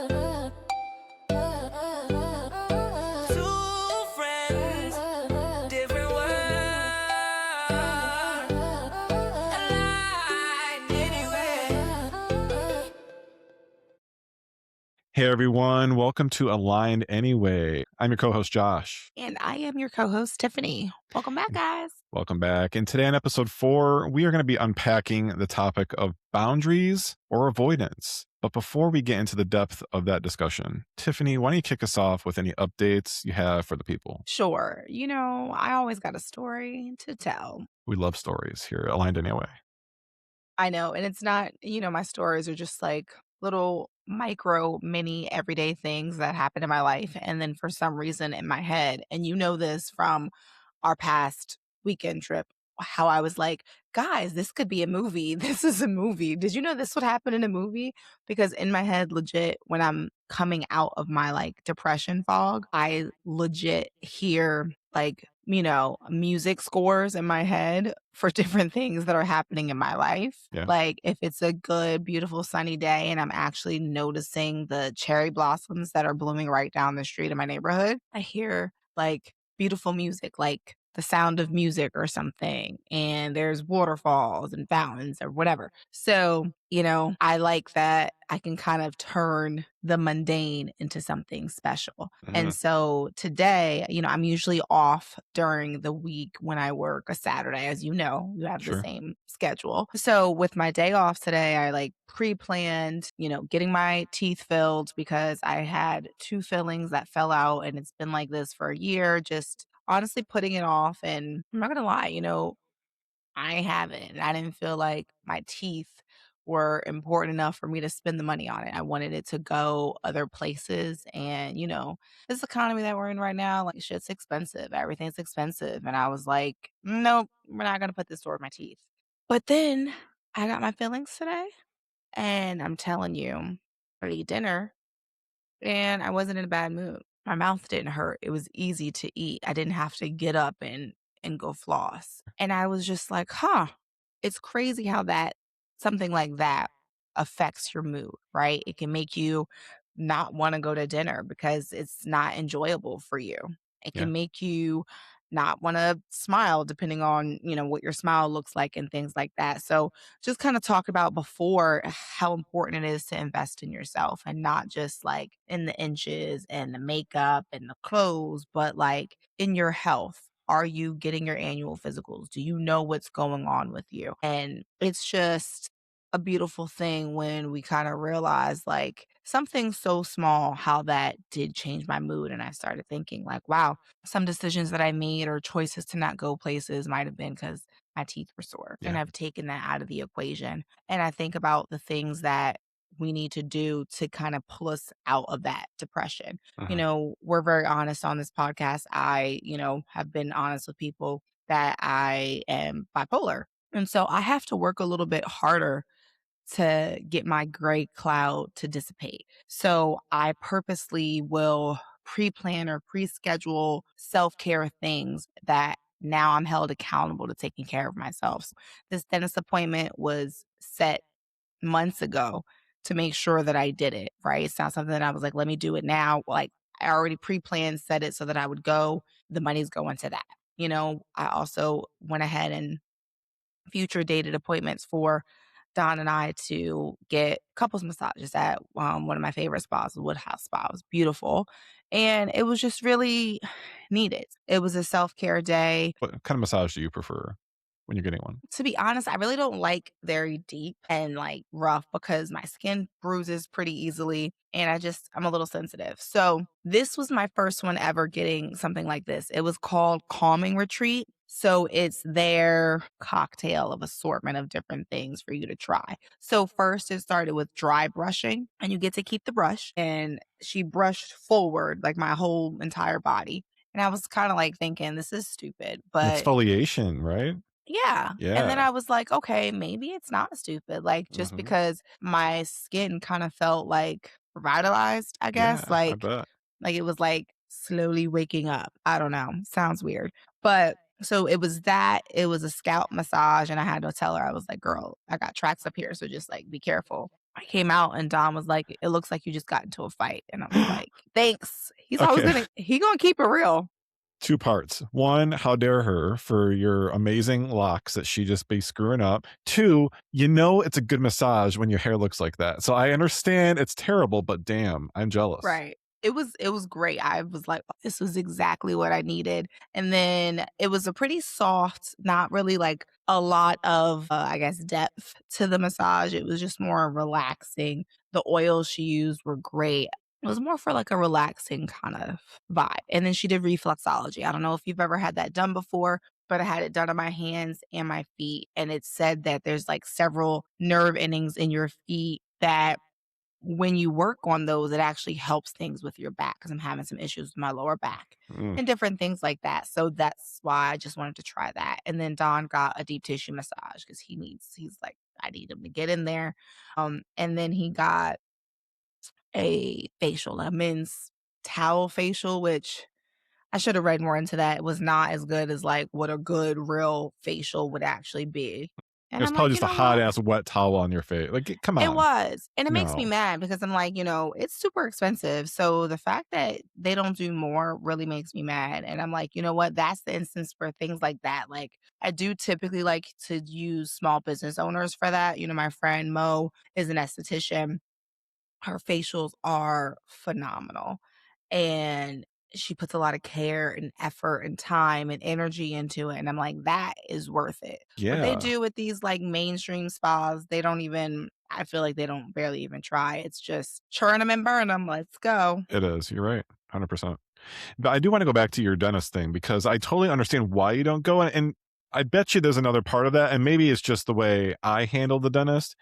Two friends, different worlds, aligned anyway. Hey everyone, welcome to Aligned Anyway. I'm your co-host Josh. And I am your co-host, Tiffany. Welcome back, guys. Welcome back. And today on episode 4, we are going to be unpacking the topic of boundaries or avoidance. But before we get into the depth of that discussion, Tiffany, why don't you kick us off with any updates you have for the people? Sure. I always got a story to tell. We love stories here at Aligned Anyway. I know. And it's not, my stories are just like little micro, mini, everyday things that happen in my life. And then for some reason in my head, and you know this from our past weekend trip, how I was like, guys, this could be a movie. This is a movie. Did you know this would happen in a movie? Because in my head, legit, when I'm coming out of my like depression fog, I legit hear like, music scores in my head for different things that are happening in my life. Yeah. Like if it's a good, beautiful, sunny day and I'm actually noticing the cherry blossoms that are blooming right down the street in my neighborhood, I hear like beautiful music, like the sound of music or something. And there's waterfalls and fountains or whatever. So, I like that I can kind of turn the mundane into something special. And so today, I'm usually off during the week when I work a Saturday. As you know, you have Sure. the same schedule. So with my day off today, I like pre-planned, getting my teeth filled because I had 2 fillings that fell out and it's been like this for a year, just honestly putting it off. And I'm not gonna lie, I haven't. I didn't feel like my teeth were important enough for me to spend the money on it. I wanted it to go other places. And, this economy that we're in right now, like shit's expensive. Everything's expensive. And I was like, nope, we're not going to put this toward my teeth. But then I got my fillings today. And I'm telling you, I eat dinner and I wasn't in a bad mood. My mouth didn't hurt. It was easy to eat. I didn't have to get up and go floss. And I was just like, huh, it's crazy how that something like that affects your mood, right? It can make you not want to go to dinner because it's not enjoyable for you. It Yeah. can make you not want to smile depending on, what your smile looks like and things like that. So just kind of talk about before how important it is to invest in yourself and not just like in the inches and the makeup and the clothes, but like in your health. Are you getting your annual physicals? Do you know what's going on with you? And it's just a beautiful thing when we kind of realize like something so small, how that did change my mood. And I started thinking like, wow, some decisions that I made or choices to not go places might have been because my teeth were sore. Yeah. And I've taken that out of the equation. And I think about the things that we need to do to kind of pull us out of that depression. We're very honest on this podcast. I, have been honest with people that I am bipolar. And so I have to work a little bit harder to get my gray cloud to dissipate. So I purposely will pre-plan or pre-schedule self-care things that now I'm held accountable to taking care of myself. So this dentist appointment was set months ago to make sure that I did it, right? It's not something that I was like, let me do it now. Like I already pre-planned, set it so that I would go. The money's going to that. I also went ahead and future dated appointments for Don and I to get couples massages at one of my favorite spas, the Woodhouse Spa. It was beautiful. And it was just really needed. It was a self-care day. What kind of massage do you prefer when you're getting one? To be honest, I really don't like very deep and like rough because my skin bruises pretty easily and I'm a little sensitive. So this was my first one ever getting something like this. It was called Calming Retreat. So it's their cocktail of assortment of different things for you to try. So first it started with dry brushing and you get to keep the brush, and she brushed forward like my whole entire body. And I was kind of like thinking, this is stupid, but Exfoliation, right? yeah. And then Yeah. I was like, okay, maybe it's not stupid. Like just because my skin kind of felt like revitalized, I guess. Yeah, I Like bet. it was like slowly waking up. I don't know. Sounds weird. But so it was that. It was a scalp massage. And I had to tell her, I was like, girl, I got tracks up here. So just like be careful. I came out and Don was like, "It looks like you just got into a fight." And I was like, "Thanks." Okay. He gonna keep it real. Two parts. One, how dare her for your amazing locks that she just be screwing up. Two, it's a good massage when your hair looks like that. So I understand it's terrible, but damn, I'm jealous. Right. It was great. I was like, "Oh, this was exactly what I needed." And then it was a pretty soft, not really like a lot of, I guess, depth to the massage. It was just more relaxing. The oils she used were great. It was more for like a relaxing kind of vibe. And then she did reflexology. I don't know if you've ever had that done before, but I had it done on my hands and my feet. And it said that there's like several nerve endings in your feet that when you work on those, it actually helps things with your back because I'm having some issues with my lower back Mm. and different things like that. So that's why I just wanted to try that. And then Don got a deep tissue massage because he's like, I need him to get in there. And then he got a facial, a men's towel facial, which I should have read more into that. It was not as good as like what a good real facial would actually be. And It's I'm probably like, you just a know hot what? ass wet towel on your face. Like, come It on. was, and it makes me No, mad because I'm like, it's super expensive, so the fact that they don't do more really makes me mad, and I'm like, "You know what? That's the instance for things like that." Like, I do typically like to use small business owners for that. My friend Mo is an esthetician. Her facials are phenomenal, and she puts a lot of care and effort and time and energy into it, and I'm like, "That is worth it." What they yeah, do with these, like, mainstream spas, they don't even I feel like they don't barely even try. It's just churn them and burn them. Let's go. it is. You're right. 100%. But I do want to go back to your dentist thing because I totally understand why you don't go. And I bet you there's another part of that. And maybe it's just the way I handle the dentist,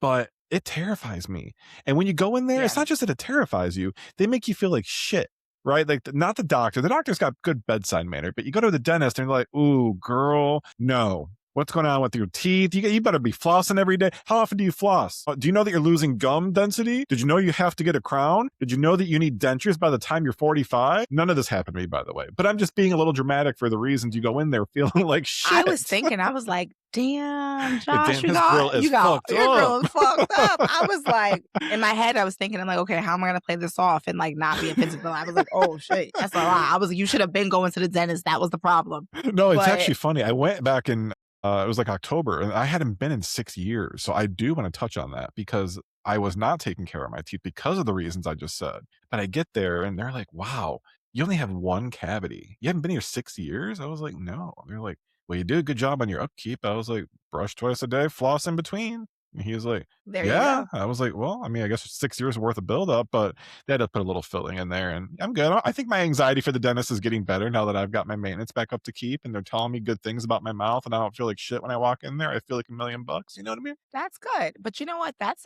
but it terrifies me. And when you go in there, it's Yeah. not just that it terrifies you, they make you feel like shit, right? Like, not the doctor. The doctor's got good bedside manner, but you go to the dentist and you're like, ooh, girl, no. What's going on with your teeth? You better be flossing every day. How often do you floss? Do you know that you're losing gum density? Did you know you have to get a crown? Did you know that you need dentures by the time you're 45? None of this happened to me, by the way. But I'm just being a little dramatic for the reasons you go in there feeling like I was shit. thinking, I was like, "Damn, Yeah, Josh, damn, you his grill got is you got fucked your up. grill is fucked up." I was like in my head, I was thinking, I'm like, "Okay, how am I gonna play this off and, like, not be offensive?" But I was like, "Oh, shit, that's a lot." I was like, "You should have been going to the dentist, that was the problem." No, it's But actually funny. I went back in, it was like October, and I hadn't been in 6 years. So I do want to touch on that because I was not taking care of my teeth because of the reasons I just said. But I get there and they're like, wow, you only have one cavity. You haven't been here 6 years? I was like, no. They're like, well, you did a good job on your upkeep. I was like, brush twice a day, floss in between. And he was like, there you yeah. go. I was like, well, I mean, I guess 6 years worth of buildup, but they had to put a little filling in there, and I'm good. I think my anxiety for the dentist is getting better now that I've got my maintenance back up to keep, and they're telling me good things about my mouth, and I don't feel like shit when I walk in there. I feel like $1,000,000. You know what I mean? That's good. But you know what? That's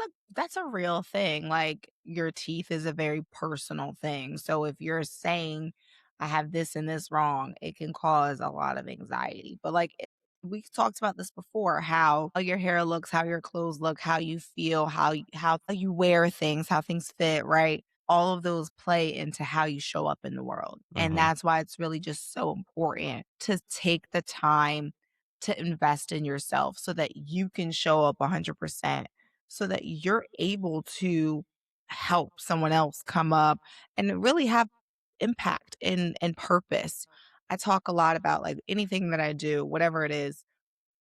a real thing. Like your teeth is a very personal thing. So if you're saying I have this and this wrong, it can cause a lot of anxiety. But we talked about this before, how your hair looks, how your clothes look, how you feel, how you wear things, how things fit, right? All of those play into how you show up in the world. And Mhm. that's why it's really just so important to take the time to invest in yourself so that you can show up 100%, so that you're able to help someone else come up and really have impact and purpose. I talk a lot about like anything that I do, whatever it is,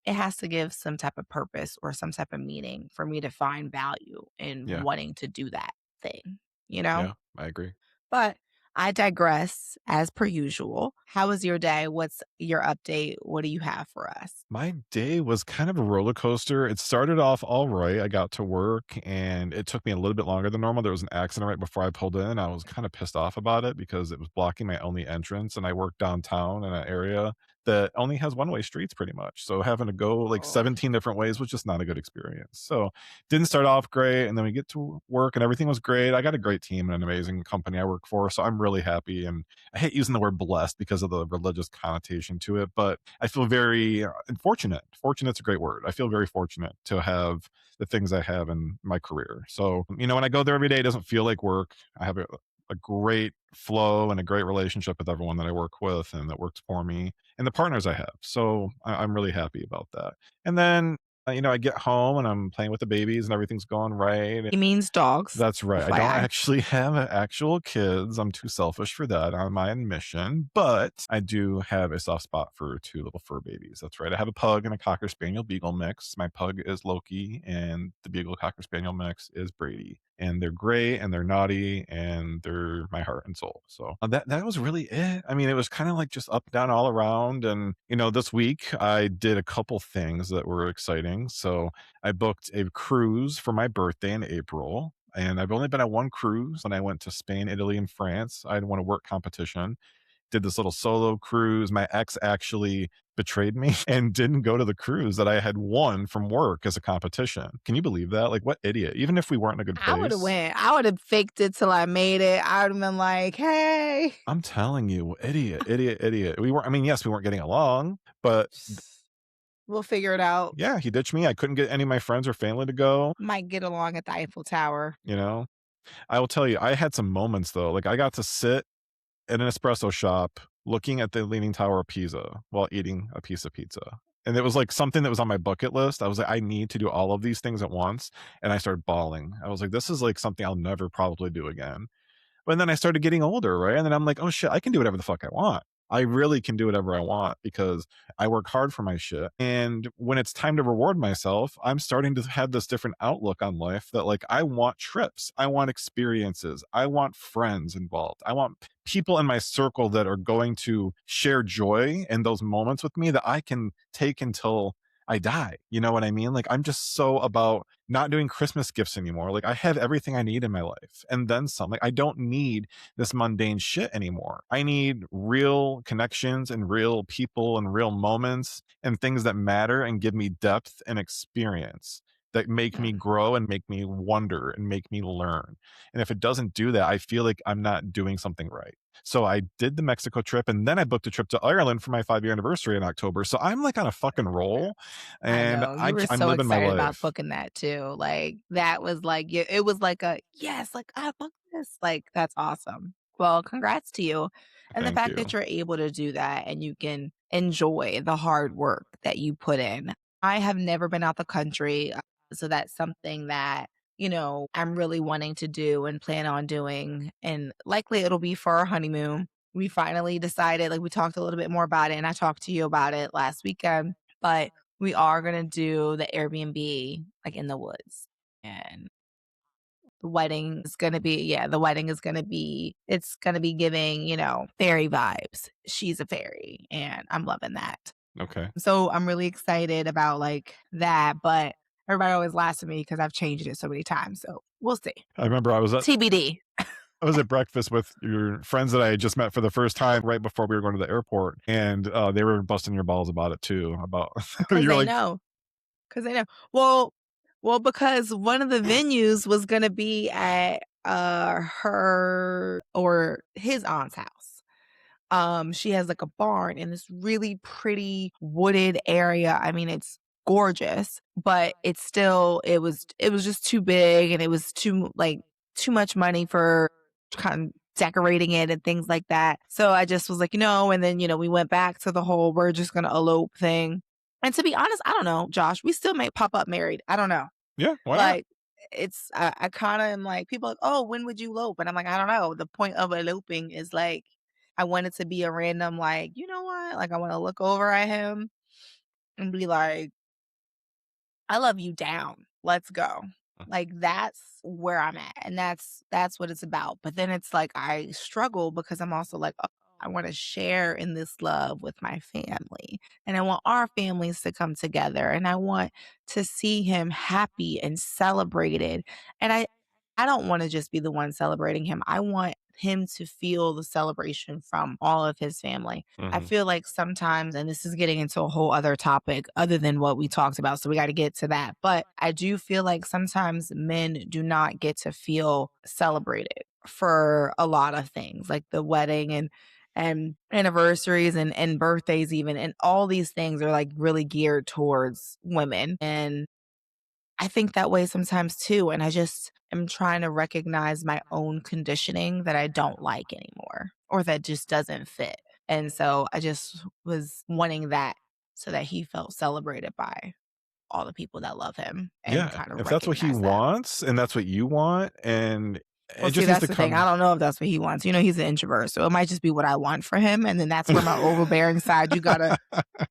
it has to give some type of purpose or some type of meaning for me to find value in Yeah. wanting to do that thing, you know? Yeah, I agree. But I digress as per usual. How was your day? What's your update? What do you have for us? My day was kind of a roller coaster. It started off all right. I got to work and it took me a little bit longer than normal. There was an accident right before I pulled in. I was kind of pissed off about it because it was blocking my only entrance. And I work downtown in an area that only has one-way streets pretty much. So having to go like Oh, 17 different ways was just not a good experience. So didn't start off great. And then we get to work and everything was great. I got a great team and an amazing company I work for. So I'm really happy. And I hate using the word blessed because of the religious connotation to it, but I feel very fortunate. Fortunate's a great word. I feel very fortunate to have the things I have in my career. So, when I go there every day, it doesn't feel like work. I have a great flow and a great relationship with everyone that I work with and that works for me and the partners I have. So I'm really happy about that. And then I get home and I'm playing with the babies and everything's going right. He means dogs, That's right. I don't FYI. actually have actual kids. I'm too selfish for that on my admission, but I do have a soft spot for two little fur babies. That's right. I have a pug and a cocker spaniel beagle mix. My pug is Loki and the beagle cocker spaniel mix is Brady. And they're great and they're naughty and they're my heart and soul. So that was really it. I mean, it was kind of like just up, down, all around. And, this week I did a couple things that were exciting. So I booked a cruise for my birthday in April. And I've only been on one cruise, and I went to Spain, Italy, and France. I had won a work competition, did this little solo cruise. My ex actually betrayed me and didn't go to the cruise that I had won from work as a competition. Can you believe that? Like, what idiot? Even if we weren't in a good I would have place. went. I would have faked it till I made it. I would have been like, "Hey." I'm telling you, idiot, idiot, idiot. Yes, we weren't getting along, but We'll figure it out. yeah, he ditched me. I couldn't get any of my friends or family to go, Might get along at the Eiffel Tower. you know? I will tell you, I had some moments though. Like I got to sit at an espresso shop looking at the Leaning Tower of Pisa while eating a piece of pizza. And it was like something that was on my bucket list. I was like, I need to do all of these things at once. And I started bawling. I was like, this is like something I'll never probably do again. But then I started getting older, right? And then I'm like, oh shit, I can do whatever the fuck I want. I really can do whatever I want because I work hard for my shit. And when it's time to reward myself, I'm starting to have this different outlook on life that like I want trips, I want experiences, I want friends involved. I want people in my circle that are going to share joy in those moments with me that I can take until I die. You know what I mean? Like I'm just so about not doing Christmas gifts anymore. Like I have everything I need in my life and then some. Like I don't need this mundane shit anymore. I need real connections and real people and real moments and things that matter and give me depth and experience that make me Mm. grow and make me wonder and make me learn. And if it doesn't do that, I feel like I'm not doing something right. So I did the Mexico trip and then I booked a trip to Ireland for my 5-year anniversary in October. So I'm like on a fucking roll I and know. You were I'm so living my excited about life. booking that too. Like, that was like it was like a, "Yes, like, I booked this." Like, that's awesome. Well, congrats to you. And the Thank fact you. that you're able to do that and you can enjoy the hard work that you put in. I have never been out the country, so that's something that, I'm really wanting to do and plan on doing, and likely it'll be for our honeymoon. We finally decided, like, we talked a little bit more about it, and I talked to you about it last weekend, but we are gonna do the Airbnb, like, in the woods, and the wedding is gonna be it's gonna be giving, fairy vibes. She's a fairy, and I'm loving that. Okay. So, I'm really excited about, like, that, but everybody always laughs at me because 'cause I've changed it so many times, so we'll see. I remember TBD. I was at breakfast with your friends that I had just met for the first time right before we were going to the airport, and they were busting your balls about it too. About 'Cause you're they like, know. 'Cause they know. Because one of the venues was gonna be at, her or his aunt's house. She has, like, a barn in this really pretty wooded area. I mean, it's gorgeous, but it was just too big, and it was too much money for kind of decorating it and things like that. So I just was like, and then, we went back to the whole "we're just gonna elope" thing. And to be honest, I don't know, Josh, we still may pop up married. I don't know. yeah, why not? Like, I kinda am like, people are like, "Oh, when would you elope?" And I'm like, "I don't know." The point of eloping is, like, I want it to be a random, like, "You know what?" Like, I wanna look over at him and be like, "I love you down. Let's go." Like, that's where I'm at, and that's what it's about. But then it's like I struggle because I'm also like, "Oh, I wanna share in this love with my family, and I want our families to come together, and I want to see him happy and celebrated." And I don't wanna just be the one celebrating him. I want him to feel the celebration from all of his family. I Hmm. feel like sometimes, and this is getting into a whole other topic other than what we talked about, so we gotta get to that, but I do feel like sometimes men do not get to feel celebrated for a lot of things, like the wedding and anniversaries and birthdays even, and all these things are, like, really geared towards women, and I think that way sometimes too, and I just am trying to recognize my own conditioning that I don't like anymore or that just doesn't fit. And so I just was wanting that so that he felt celebrated by. all the people that love him and Yeah, kind of if that's what he recognize that. wants and that's what you want, and Well, it see, just needs that's to the thing. I come, don't know if that's what he wants. He's an introvert, so it might just be what I want for him, and then that's where my overbearing side, you gotta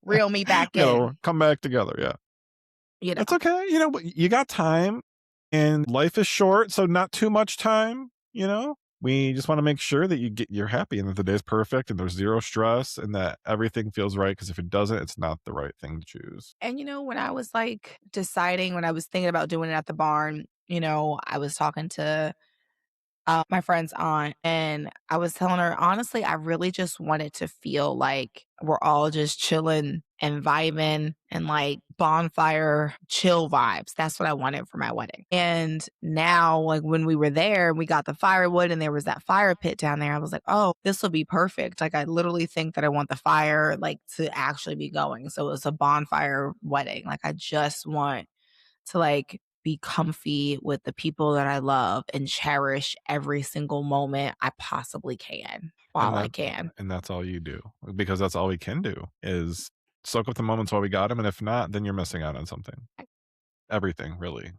reel me back in, come back together. Yeah. you know? That's okay. But you got time and life is short, so not too much time. We just want to make sure that you're happy and that the day's perfect and there's zero stress and that everything feels right. Because if it doesn't, it's not the right thing to choose. And, when I was, like, deciding when I was thinking about doing it at the barn, I was talking to my friend's aunt, and I was telling her, honestly, I really just wanted to feel like we're all just chilling and vibing and like bonfire chill vibes. That's what I wanted for my wedding. And now, like when we were there and we got the firewood and there was that fire pit down there, I was like, oh, this will be perfect. Like I literally think that I want the fire like to actually be going. So it's a bonfire wedding. Like I just want to like be comfy with the people that I love and cherish every single moment I possibly can And while I that can. and that's all you do, because that's all we can do is soak up the moments while we got them. And if not, then you're missing out on something. Everything, really.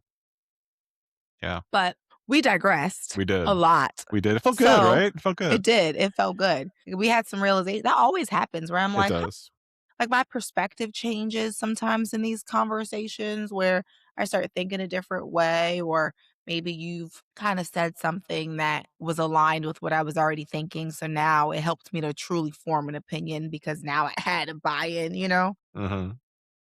Yeah, But we digressed we a did. lot. We did. It felt good, So right? It felt it good. did. It felt good. We had some realization. That always happens where I'm It like, does. like my perspective changes sometimes in these conversations where I start thinking a different way, or maybe you've kind of said something that was aligned with what I was already thinking. So now it helped me to truly form an opinion because now I had a buy in. Mhm.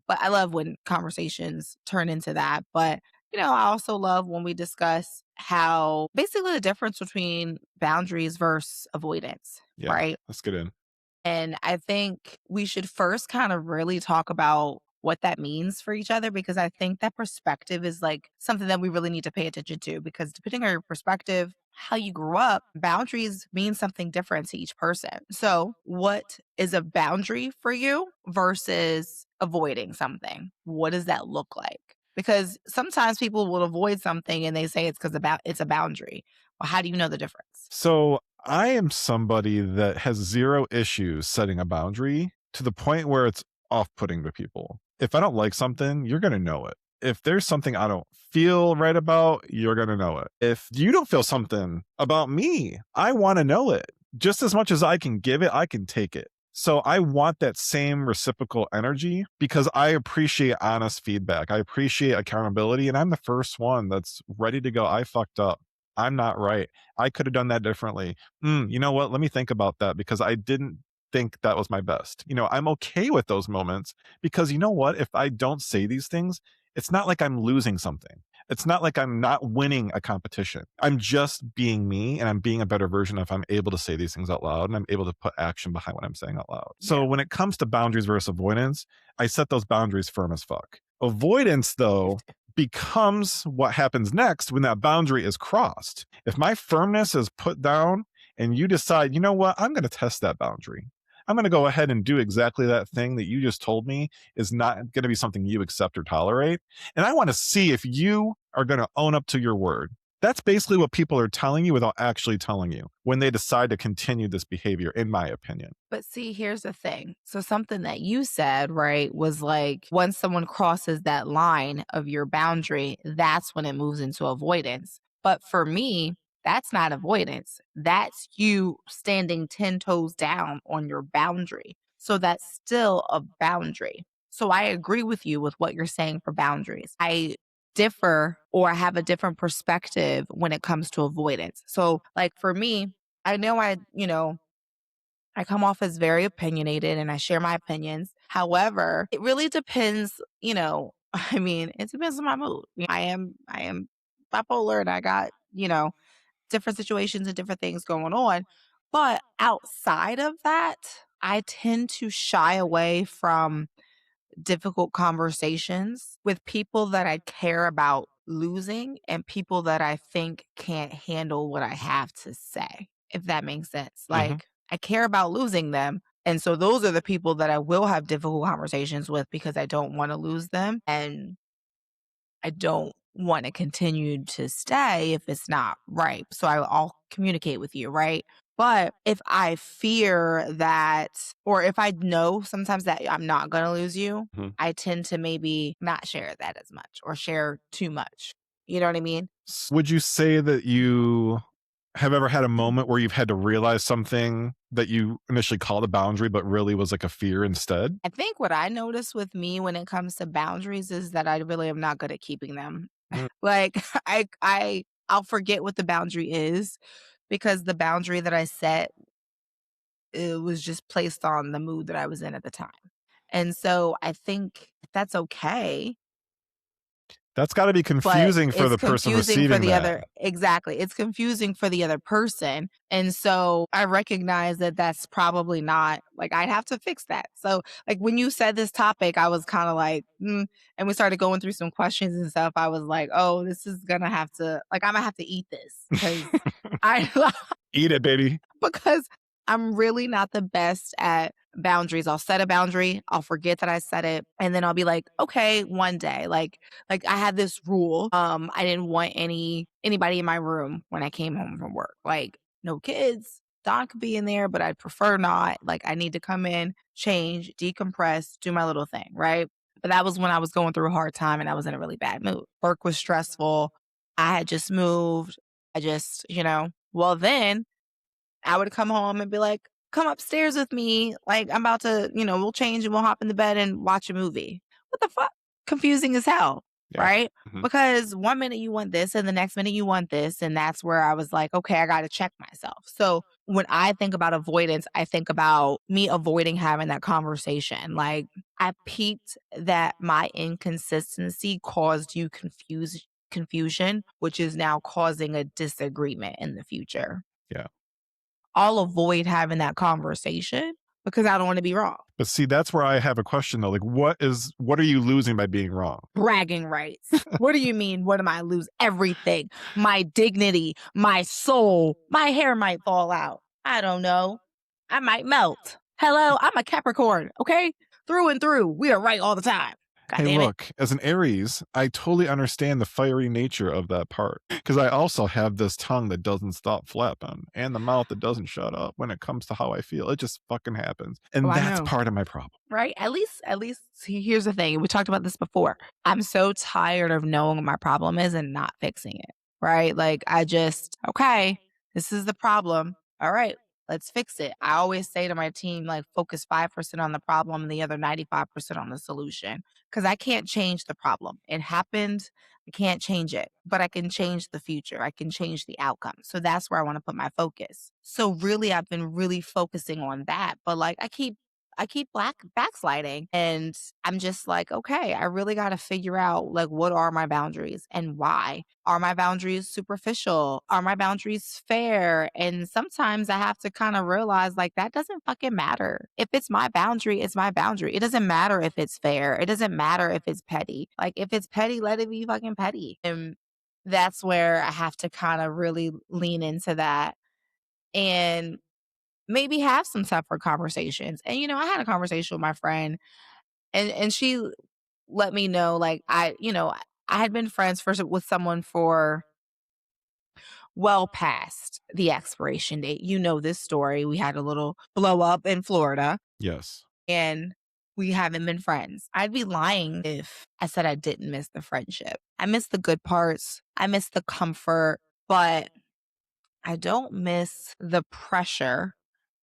But I love when conversations turn into that. But, I also love when we discuss how basically the difference between boundaries versus avoidance, Yeah, right? let's get in. And I think we should first kind of really talk about what that means for each other because I think that perspective is like something that we really need to pay attention to because depending on your perspective, how you grew up, boundaries mean something different to each person. So, what is a boundary for you versus avoiding something? What does that look like? Because sometimes people will avoid something and they say it's because about it's a boundary. Well, how do you know the difference? So I am somebody that has zero issues setting a boundary to the point where it's off putting to people. If I don't like something, you're going to know it. If there's something I don't feel right about, you're going to know it. If you don't feel something about me, I want to know it. Just as much as I can give it, I can take it. So I want that same reciprocal energy because I appreciate honest feedback. I appreciate accountability. And I'm the first one that's ready to go. I fucked up. I'm not right. I could have done that differently. You know what? Let me think about that because I didn't think that was my best. I'm okay with those moments because you know what? If I don't say these things, it's not like I'm losing something. It's not like I'm not winning a competition. I'm just being me and I'm being a better version if I'm able to say these things out loud and I'm able to put action behind what I'm saying out loud. So Yeah. when it comes to boundaries versus avoidance, I set those boundaries firm as fuck. Avoidance, though, becomes what happens next when that boundary is crossed. If my firmness is put down and you decide, you know what, I'm going to test that boundary. I'm going to go ahead and do exactly that thing that you just told me is not going to be something you accept or tolerate. And I want to see if you are going to own up to your word. That's basically what people are telling you without actually telling you when they decide to continue this behavior, in my opinion. But see, here's the thing. So, something that you said, right, was like once someone crosses that line of your boundary, that's when it moves into avoidance. But for me, that's not avoidance. That's you standing 10 toes down on your boundary. So, that's still a boundary. So, I agree with you with what you're saying for boundaries. I differ or I have a different perspective when it comes to avoidance. So, like for me, I know I come off as very opinionated and I share my opinions. However, it really depends, I mean, it depends on my mood. I am bipolar and I got, different situations and different things going on. But outside of that, I tend to shy away from difficult conversations with people that I care about losing and people that I think can't handle what I have to say, if that makes sense. Mhm. Like, I care about losing them. And so those are the people that I will have difficult conversations with because I don't want to lose them. And I don't want to continue to stay if it's not right. So I'll communicate with you, right? But if I fear that, or if I know sometimes that I'm not going to lose you, Mhm. I tend to maybe not share that as much or share too much. You know what I mean? Would you say that you have ever had a moment where you've had to realize something that you initially called a boundary, but really was like a fear instead? I think what I notice with me when it comes to boundaries is that I really am not good at keeping them. Mm. Like I'll forget what the boundary is because the boundary that I set, it was just placed on the mood that I was in at the time. And so I think that's okay, That's got to be but confusing for it's the person confusing for receiving the that. other. Exactly. It's confusing for the other person. And so I recognize that that's probably not like I'd have to fix that. So like when you said this topic, I was kind of like, and we started going through some questions and stuff. I was like, oh, this is gonna have to like I'm gonna have to eat this because I Eat it, baby. because I'm really not the best at boundaries. I'll set a boundary, I'll forget that I set it, and then I'll be like, okay, one day. Like I had this rule. I didn't want anybody in my room when I came home from work. Like no kids. Don could be in there, but I'd prefer not. Like I need to come in, change, decompress, do my little thing, right? But that was when I was going through a hard time and I was in a really bad mood. Work was stressful. I had just moved. I just, well then I would come home and be like, "Come upstairs with me. Like, I'm about to, we'll change and we'll hop in the bed and watch a movie." What the fuck? Confusing as hell, Yeah. right? Mhm. Because one minute you want this and the next minute you want this. And that's where I was like, okay, I got to check myself. So when I think about avoidance, I think about me avoiding having that conversation. Like, I peeped that my inconsistency caused you confusion, which is now causing a disagreement in the future. Yeah. I'll avoid having that conversation because I don't want to be wrong. But see, that's where I have a question though. Like, what are you losing by being wrong? Bragging rights. What do you mean? What am I lose? Everything. My dignity, my soul, my hair might fall out. I don't know. I might melt. Hello, I'm a Capricorn, okay? Through and through. We are right all the time. God Hey, damn it. look, as an Aries, I totally understand the fiery nature of that part because I also have this tongue that doesn't stop flapping and the mouth that doesn't shut up when it comes to how I feel. It just fucking happens. Oh, And I that's know. part of my problem. Right? At least here's the thing. We talked about this before. I'm so tired of knowing what my problem is and not fixing it. Right? Like okay, this is the problem. All right, let's fix it. I always say to my team, like, focus 5% on the problem and the other 95% on the solution. Cause I can't change the problem. It happened. I can't change it, but I can change the future. I can change the outcome. So that's where I want to put my focus. So really, I've been really focusing on that. But like I keep backsliding and I'm just like, okay, I really got to figure out like what are my boundaries and why? Are my boundaries superficial? Are my boundaries fair? And sometimes I have to kind of realize like that doesn't fucking matter. If it's my boundary, it's my boundary. It doesn't matter if it's fair. It doesn't matter if it's petty. Like if it's petty, let it be fucking petty. And that's where I have to kind of really lean into that. And maybe have some tougher conversations. And I had a conversation with my friend and she let me know like I had been friends with someone for well past the expiration date. You know this story. We had a little blow up in Florida Yes. and we haven't been friends. I'd be lying if I said I didn't miss the friendship. I miss the good parts. I miss the comfort, but I don't miss the pressure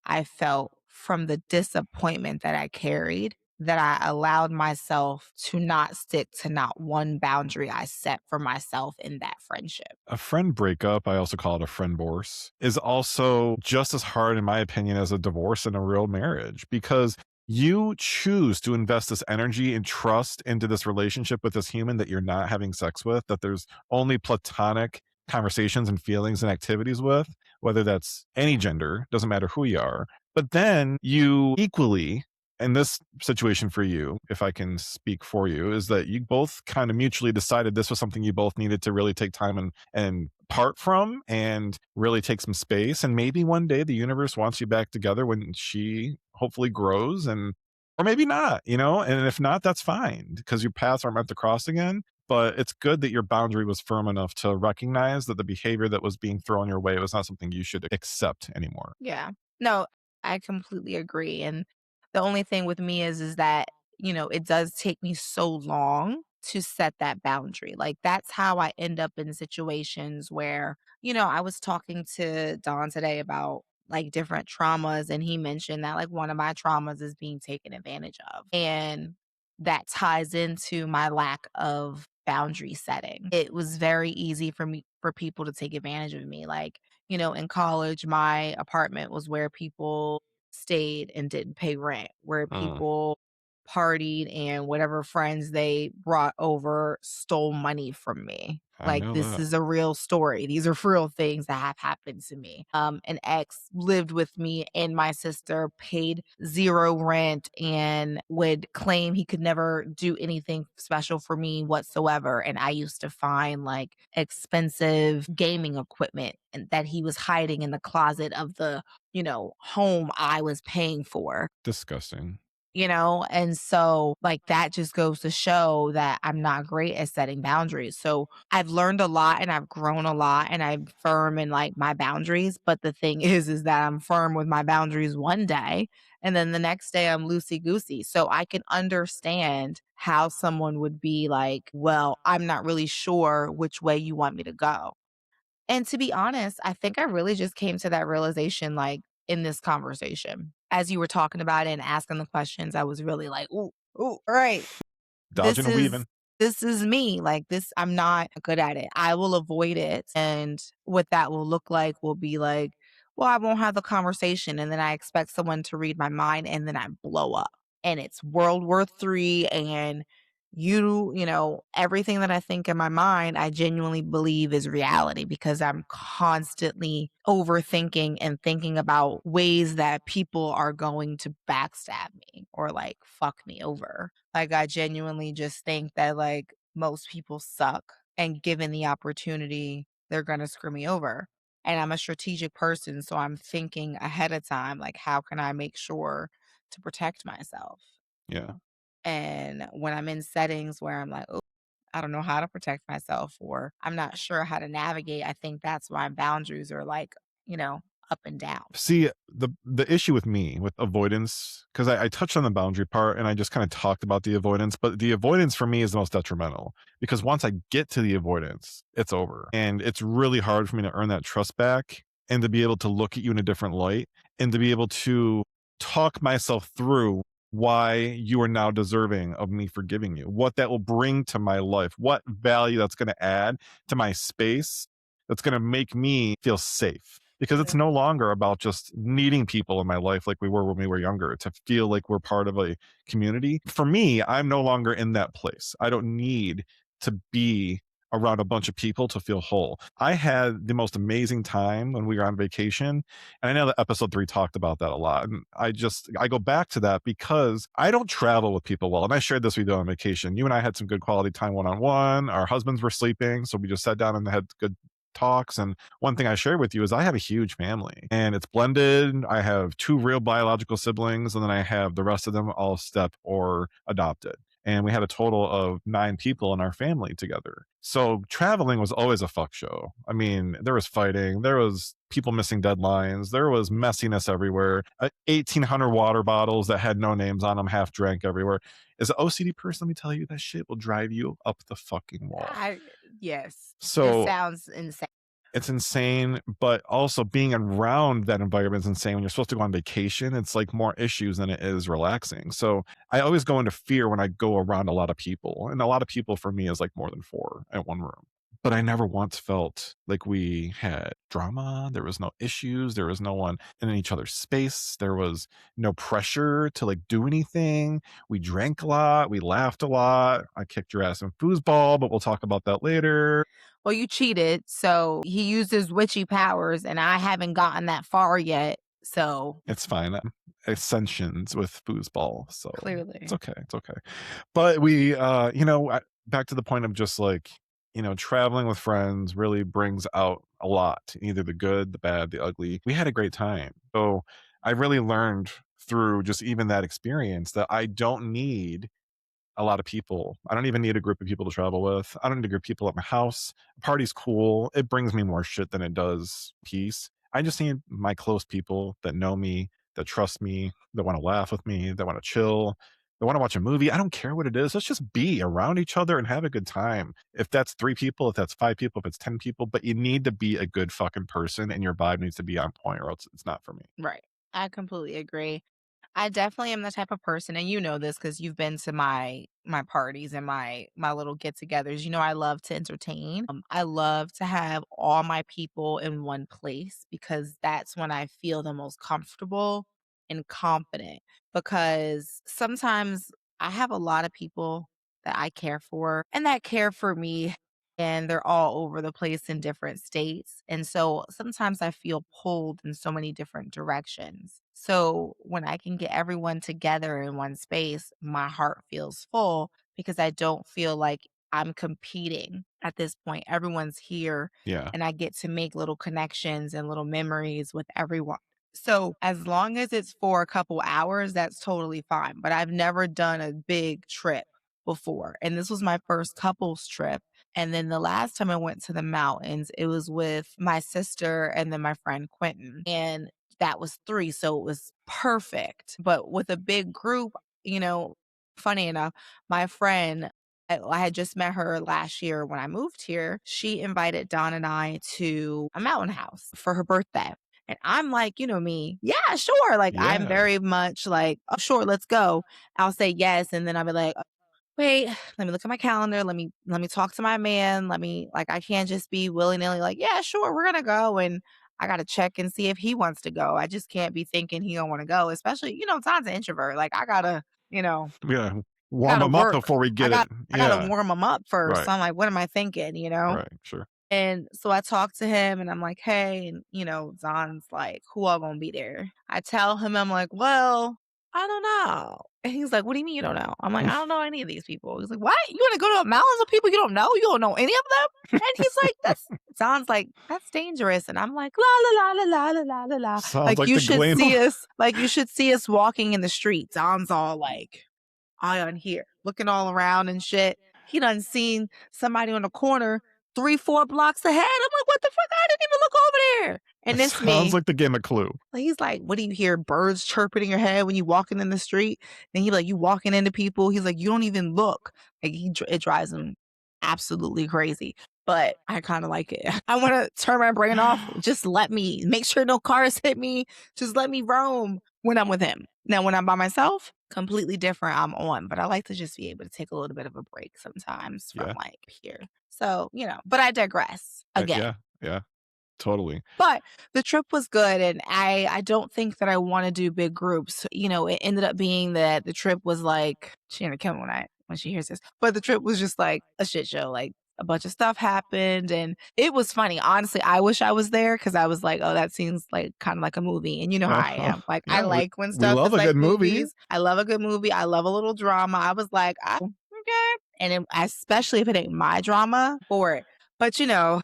I felt from the disappointment that I carried, that I allowed myself to not stick to not one boundary I set for myself in that friendship. A friend breakup, I also call it a friend divorce, is also just as hard, in my opinion, as a divorce in a real marriage because you choose to invest this energy and trust into this relationship with this human that you're not having sex with, that there's only platonic conversations and feelings and activities with, whether that's any gender, doesn't matter who you are. But then you equally, in this situation for you, if I can speak for you, is that you both kind of mutually decided this was something you both needed to really take time and part from and really take some space. And maybe one day the universe wants you back together when she hopefully grows and or maybe not, and if not, that's fine because your paths aren't meant to cross again. But it's good that your boundary was firm enough to recognize that the behavior that was being thrown your way was not something you should accept anymore. Yeah. No, I completely agree, and the only thing with me is that, it does take me so long to set that boundary. Like, that's how I end up in situations where, I was talking to Don today about, like, different traumas, and he mentioned that, like, one of my traumas is being taken advantage of, and that ties into my lack of boundary setting. It was very easy for people to take advantage of me, like, in college, my apartment was where people stayed and didn't pay rent, where Mm, people partied and whatever friends they brought over stole money from me. I Like, know this that. is a real story. These are real things that have happened to me. An ex lived with me and my sister, paid zero rent, and would claim he could never do anything special for me whatsoever. And I used to find like expensive gaming equipment and that he was hiding in the closet of the, home I was paying for. Disgusting. And so, like, that just goes to show that I'm not great at setting boundaries. So I've learned a lot and I've grown a lot and I'm firm in like my boundaries. But the thing is that I'm firm with my boundaries one day and then the next day I'm loosey goosey. So I can understand how someone would be like, well, I'm not really sure which way you want me to go. And to be honest, I think I really just came to that realization, like, in this conversation. As you were talking about it and asking the questions, I was really like, "Ooh, ooh, all right. Dodging This and is weaving. this is me. Like, this I'm not good at it. I will avoid it." And what that will look like will be like, well, I won't have the conversation, and then I expect someone to read my mind, and then I blow up. And it's World War III, and everything that I think in my mind, I genuinely believe is reality because I'm constantly overthinking and thinking about ways that people are going to backstab me or like fuck me over. Like, I genuinely just think that like most people suck, and given the opportunity, they're going to screw me over. And I'm a strategic person, so I'm thinking ahead of time, like, how can I make sure to protect myself? Yeah. And when I'm in settings where I'm like, "Oh, I don't know how to protect myself," or I'm not sure how to navigate, I think that's why boundaries are like, up and down. See, the issue with me with avoidance, because I touched on the boundary part and I just kind of talked about the avoidance, but the avoidance for me is the most detrimental because once I get to the avoidance, it's over. And it's really hard for me to earn that trust back and to be able to look at you in a different light and to be able to talk myself through why you are now deserving of me forgiving you, what that will bring to my life, what value that's going to add to my space that's going to make me feel safe because it's no Clearly. longer about just needing people in my life like we were when we were younger to feel like we're part of a community. For me, I'm no longer in that place. I don't need to be around a bunch of people to feel whole. I had the most amazing time when we were on vacation. And I know that episode 3 talked about that a lot. And I go back to that because I don't travel with people well. And I shared this with you on vacation. You and I had some good quality time one on one. Our husbands were sleeping. So we just sat down and had good talks. And one thing I shared with you is I have a huge family and it's blended. I have 2 real biological siblings, and then I have the rest of them all step or adopted. And we had a total of 9 people in our family together. So traveling was always a fuck show. I mean, there was fighting, there was people missing deadlines, there was messiness everywhere. 1,800 water bottles that had no names on them, half drank everywhere. As an OCD person, let me tell you, that shit will drive you up the fucking wall. I Yes. It So sounds insane. it's insane, but also being around that environment is insane. When you're supposed to go on vacation, it's like more issues than it is relaxing. So I always go into fear when I go around a lot of people. And a lot of people for me is like more than 4 at one room. But I never once felt like we had drama. There was no issues. There was no one in each other's space. There was no pressure to like do anything. We drank a lot. We laughed a lot. I kicked your ass in foosball, but we'll talk about that later. Well, you cheated, so he used his witchy powers, and I haven't gotten that far yet. So It's fine. Ascensions with foosball, so it's clearly. okay. It's okay. But back to the point of just like, traveling with friends really brings out a lot, either the good, the bad, the ugly. We had a great time. So I really learned through just even that experience that I don't need a lot of people. I don't even need a group of people to travel with. I don't need a group of people at my house. A party's cool. It brings me more shit than it does peace. I just need my close people that know me, that trust me, that want to laugh with me, that want to chill, that want to watch a movie. I don't care what it is. Let's just be around each other and have a good time. If that's 3 people, if that's 5 people, if it's 10 people, but you need to be a good fucking person and your vibe needs to be on point or else it's not for me. Right. I completely agree. I definitely am the type of person, and you know this because you've been to my parties and my little get-togethers. You know, I love to entertain. I love to have all my people in one place because that's when I feel the most comfortable and confident. Because sometimes I have a lot of people that I care for and that care for me, and they're all over the place in different states. And so sometimes I feel pulled in so many different directions. So when I can get everyone together in one space, my heart feels full because I don't feel like I'm competing at this point. Everyone's here Yeah. and I get to make little connections and little memories with everyone. So as long as it's for a couple hours, that's totally fine. But I've never done a big trip before. And this was my first couples trip. And then the last time I went to the mountains, it was with my sister and then my friend Quentin. And that was 3. So it was perfect. But with a big group, you know, funny enough, my friend, I had just met her last year when I moved here. She invited Don and I to a mountain house for her birthday. And I'm like, you know me, yeah, sure. Like, I'm Yeah. very much like, oh, sure, let's go. I'll say yes. And then I'll be like, wait, let me look at my calendar. Let me talk to my man. I can't just be willy-nilly like, yeah, sure, we're gonna go. And I gotta check and see if he wants to go. I just can't be thinking he don't want to go, especially, Tom's an introvert. Like I gotta, Yeah. I Warm gotta them up work. before we I get it. got I gotta Yeah. warm him up first. Right. So I'm like, what am I thinking? Right. Sure. And so I talked to him and I'm like, hey, and Zon's like, who all gonna be there? I tell him, I'm like, well, I don't know. And he's like, what do you mean you don't know? I'm like, I don't know any of these people. He's like, what? You wanna go to the mountains with people you don't know? You don't know any of them? And he's like, Zon's like, that's dangerous. And I'm like, la la la la la la la la. Sounds Like like you the should Glen. see us, walking in the street. Zon's all like, eye on here, looking all around and shit. He done seen somebody on the corner 3, 4 blocks ahead. I'm like, what the fuck? I didn't even look over there. And it's Sounds me. like the game of Clue. He's like, what do you hear? Birds chirping in your head when you walking in the street? And he like, you walking into people. He's like, you don't even look. Like it drives him absolutely crazy. But I kind of like it. I want to turn my brain off. Just let me make sure no cars hit me. Just let me roam when I'm with him. Now, when I'm by myself, completely different. I'm on, but I like to just be able to take a little bit of a break sometimes from Yeah. like here. So, but I digress again. Yeah. Yeah. Totally. But the trip was good, and I don't think that I want to do big groups. It ended up being that the trip was like she gonna kill me when she hears this, but the trip was just like a shit show. Like a bunch of stuff happened, and it was funny. Honestly, I wish I was there because I was like, oh, that seems like kind of like a movie, and you know how I am. Like I Yeah. like when We stuff love is a like good movie. movies. I love a good movie. I love a little drama. I was like, okay, and especially if it ain't my drama for it. But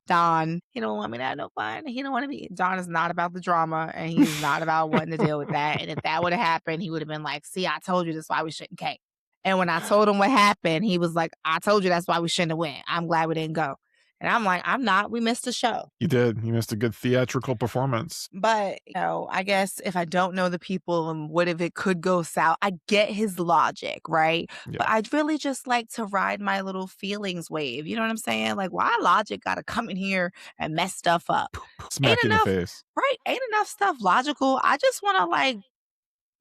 Don, he don't want me to have no fun. He don't want to be. Don is not about the drama, and he's not about wanting to deal with that. And if that would have happened, he would have been like, "See, I told you that's why we shouldn't came." And when I told him what happened, he was like, "I told you that's why we shouldn't have went. I'm glad we didn't go." And I'm like, "I'm not. We missed the show." You did. You missed a good theatrical performance. But, I guess if I don't know the people and what if it could go south, I get his logic, right? Yeah. But I'd really just like to ride my little feelings wave. You know what I'm saying? Like, why logic got to come in here and mess stuff up? Smack you in the face. Right? Ain't enough stuff logical. I just want to like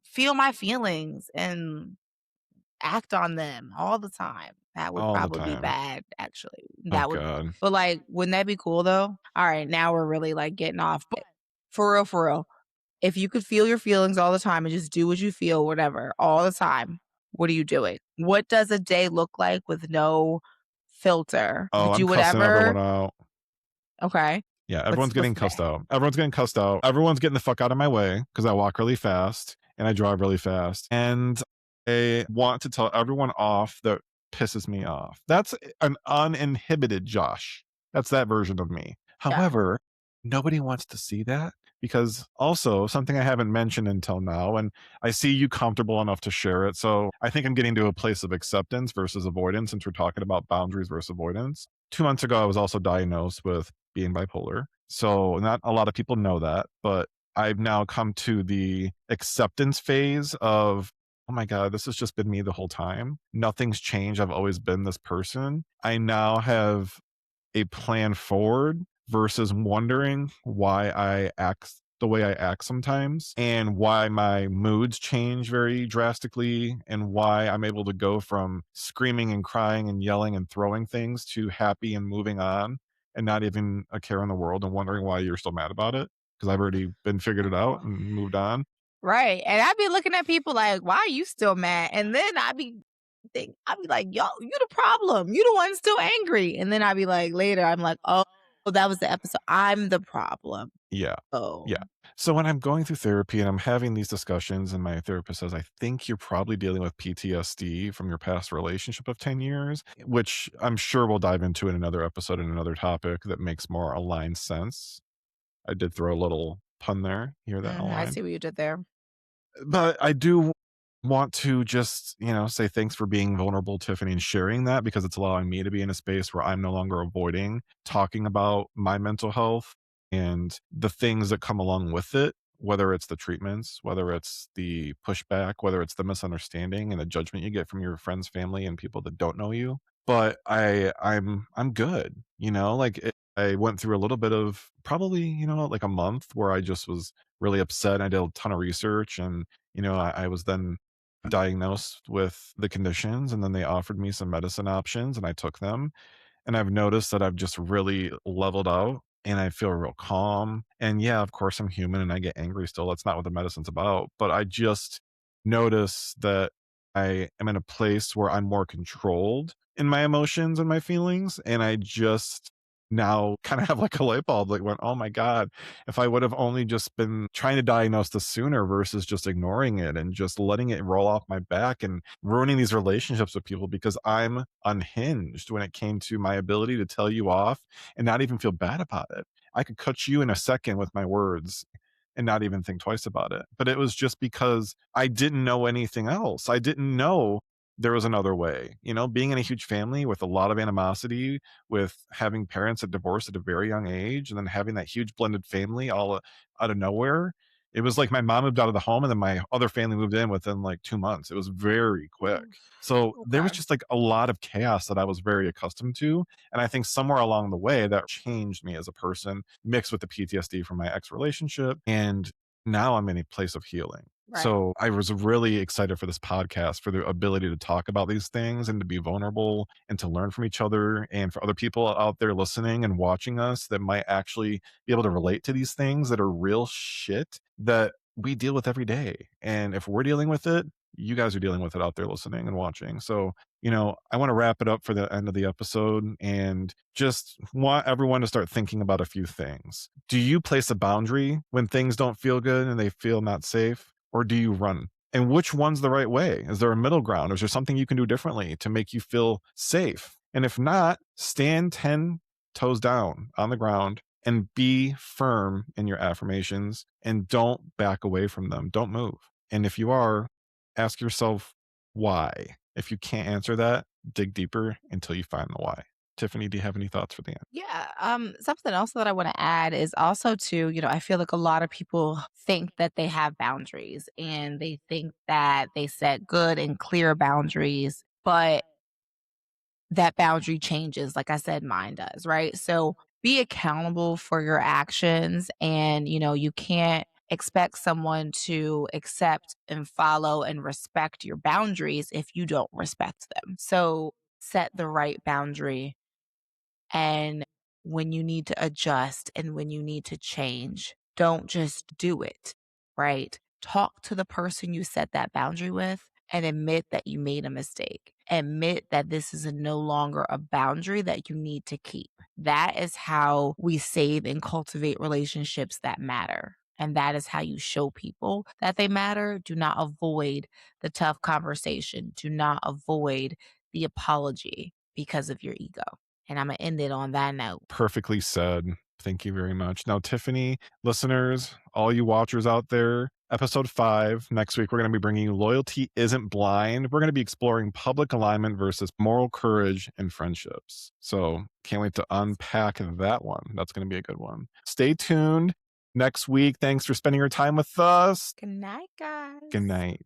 feel my feelings and act on them all the time. That would All the probably be time. bad, actually. Oh, God. But like, wouldn't that be cool though? All right, now we're really like getting off. But for real, if you could feel your feelings all the time and just do what you feel, whatever, all the time, what are you doing? What does a day look like with no filter? Oh, I'm Do cussing everyone whatever. out. Okay. Yeah, everyone's getting what's cussed that? out. Everyone's getting cussed out. Everyone's getting the fuck out of my way because I walk really fast and I drive really fast. And I want to tell everyone off that pisses me off. That's an uninhibited Josh. That's that version of me. Yeah. However, nobody wants to see that Because also, something I haven't mentioned until now, and I see you comfortable enough to share it. So I think I'm getting to a place of acceptance versus avoidance since we're talking about boundaries versus avoidance. 2 months ago, I was also diagnosed with being bipolar. So not a lot of people know that, but I've now come to the acceptance phase of, oh my God, this has just been me the whole time. Nothing's changed. I've always been this person. I now have a plan forward versus wondering why I act the way I act sometimes and why my moods change very drastically and why I'm able to go from screaming and crying and yelling and throwing things to happy and moving on and not even a care in the world and wondering why you're still mad about it because I've already been figured it out and moved on. Right. And I'd be looking at people like, why are you still mad? And then I'd be like, yo, you the problem. You the one still angry. And then I'd be like, later, I'm like, oh, that was the episode. I'm the problem. Yeah. Oh. Yeah. So when I'm going through therapy and I'm having these discussions, and my therapist says, I think you're probably dealing with PTSD from your past relationship of 10 years, which I'm sure we'll dive into in another episode in another topic that makes more aligned sense. I did throw a little pun there. Hear that I align? see what you did there. But I do want to just, say thanks for being vulnerable, Tiffany, and sharing that because it's allowing me to be in a space where I'm no longer avoiding talking about my mental health and the things that come along with it, whether it's the treatments, whether it's the pushback, whether it's the misunderstanding and the judgment you get from your friends, family, and people that don't know you. But I'm good, I went through a little bit of probably, like a month where I just was really upset. I did a ton of research and I was then diagnosed with the conditions and then they offered me some medicine options and I took them. And I've noticed that I've just really leveled out and I feel real calm. And yeah, of course, I'm human and I get angry still. That's not what the medicine's about. But I just notice that I am in a place where I'm more controlled in my emotions and my feelings. And I just now kind of have like a light bulb like went, oh my God, if I would have only just been trying to diagnose this sooner versus just ignoring it and just letting it roll off my back and ruining these relationships with people because I'm unhinged when it came to my ability to tell you off and not even feel bad about it. I could cut you in a second with my words and not even think twice about it. But it was just because I didn't know anything else. I didn't know there was another way. Being in a huge family with a lot of animosity, with having parents that divorced at a very young age, and then having that huge blended family all out of nowhere. It was like my mom moved out of the home and then my other family moved in within like 2 months. It was very quick. So there was Okay. just like a lot of chaos that I was very accustomed to. And I think somewhere along the way that changed me as a person, mixed with the PTSD from my ex relationship. And now I'm in a place of healing. Right. So I was really excited for this podcast, for the ability to talk about these things and to be vulnerable and to learn from each other and for other people out there listening and watching us that might actually be able to relate to these things that are real shit that we deal with every day. And if we're dealing with it, you guys are dealing with it out there listening and watching. So, I want to wrap it up for the end of the episode and just want everyone to start thinking about a few things. Do you place a boundary when things don't feel good and they feel not safe? Or do you run? And which one's the right way? Is there a middle ground? Is there something you can do differently to make you feel safe? And if not, stand 10 toes down on the ground and be firm in your affirmations and don't back away from them. Don't move. And if you are, ask yourself why. If you can't answer that, dig deeper until you find the why. Tiffany, do you have any thoughts for the end? Yeah. Something else that I want to add is also to, I feel like a lot of people think that they have boundaries and they think that they set good and clear boundaries, but that boundary changes. Like I said, mine does, right? So be accountable for your actions and, you can't expect someone to accept and follow and respect your boundaries if you don't respect them. So set the right boundary and when you need to adjust and when you need to change, don't just do it, right? Talk to the person you set that boundary with and admit that you made a mistake. Admit that this is no longer a boundary that you need to keep. That is how we save and cultivate relationships that matter. And that is how you show people that they matter. Do not avoid the tough conversation. Do not avoid the apology because of your ego. And I'm going to end it on that note. Perfectly said. Thank you very much. Now, Tiffany, listeners, all you watchers out there, episode 5, next week, we're going to be bringing you Loyalty Isn't Blind. We're going to be exploring public alignment versus moral courage in friendships. So can't wait to unpack that one. That's going to be a good one. Stay tuned next week. Thanks for spending your time with us. Good night, guys. Good night.